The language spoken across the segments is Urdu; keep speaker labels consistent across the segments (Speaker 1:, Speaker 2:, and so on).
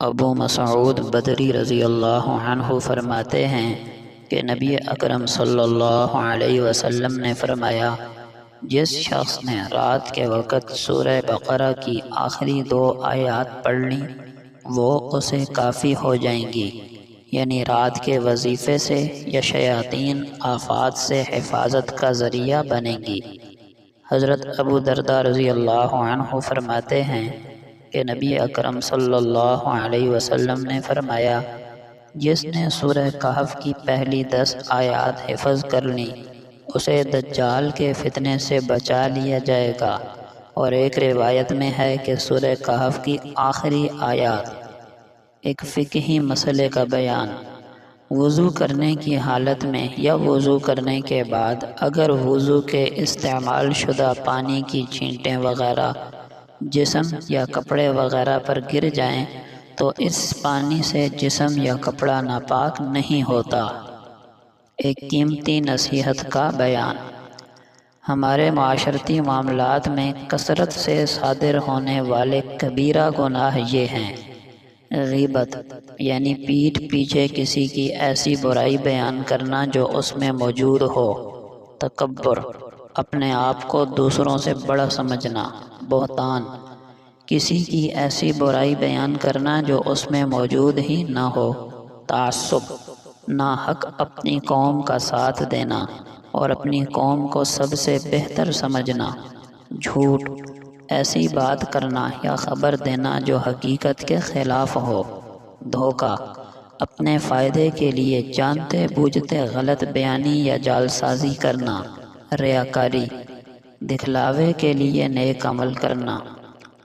Speaker 1: ابو مسعود بدری رضی اللہ عنہ فرماتے ہیں کہ نبی اکرم صلی اللہ علیہ وسلم نے فرمایا، جس شخص نے رات کے وقت سورہ بقرہ کی آخری 2 آیات پڑھ لیں وہ اسے کافی ہو جائیں گی، یعنی رات کے وظیفے سے یا شیاطین آفات سے حفاظت کا ذریعہ بنیں گی۔ حضرت ابو درداء رضی اللہ عنہ فرماتے ہیں کہ نبی اکرم صلی اللہ علیہ وسلم نے فرمایا، جس نے سورہ کہف کی پہلی 10 آیات حفظ کر لیں اسے دجال کے فتنے سے بچا لیا جائے گا۔ اور ایک روایت میں ہے کہ سورہ کہف کی آخری آیات ایک فقہی مسئلے کا بیان، وضو کرنے کی حالت میں یا وضو کرنے کے بعد اگر وضو کے استعمال شدہ پانی کی چھینٹیں وغیرہ جسم یا کپڑے وغیرہ پر گر جائیں تو اس پانی سے جسم یا کپڑا ناپاک نہیں ہوتا۔ ایک قیمتی نصیحت کا بیان، ہمارے معاشرتی معاملات میں کثرت سے صادر ہونے والے کبیرہ گناہ یہ ہیں: غیبت یعنی پیٹھ پیچھے کسی کی ایسی برائی بیان کرنا جو اس میں موجود ہو، تکبر اپنے آپ کو دوسروں سے بڑا سمجھنا، بہتان کسی کی ایسی برائی بیان کرنا جو اس میں موجود ہی نہ ہو، تعصب ناحق اپنی قوم کا ساتھ دینا اور اپنی قوم کو سب سے بہتر سمجھنا، جھوٹ ایسی بات کرنا یا خبر دینا جو حقیقت کے خلاف ہو، دھوکہ اپنے فائدے کے لیے جانتے بوجھتے غلط بیانی یا جعلسازی کرنا، ریاکاری دکھلاوے کے لیے نیک عمل کرنا،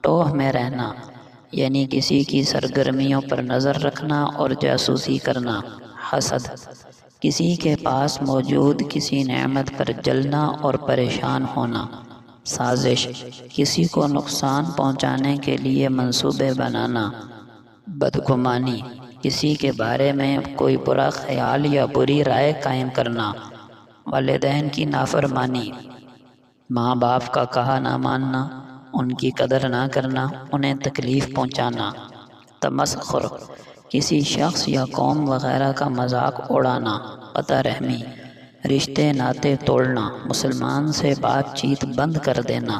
Speaker 1: ٹوہ میں رہنا یعنی کسی کی سرگرمیوں پر نظر رکھنا اور جاسوسی کرنا، حسد کسی کے پاس موجود کسی نعمت پر جلنا اور پریشان ہونا، سازش کسی کو نقصان پہنچانے کے لیے منصوبے بنانا، بدگمانی کسی کے بارے میں کوئی برا خیال یا بری رائے قائم کرنا، والدین کی نافرمانی، ماں باپ کا کہا نہ ماننا، ان کی قدر نہ کرنا، انہیں تکلیف پہنچانا، تمسخر کسی شخص یا قوم وغیرہ کا مذاق اڑانا، قطع رحمی رشتے ناطے توڑنا، مسلمان سے بات چیت بند کر دینا،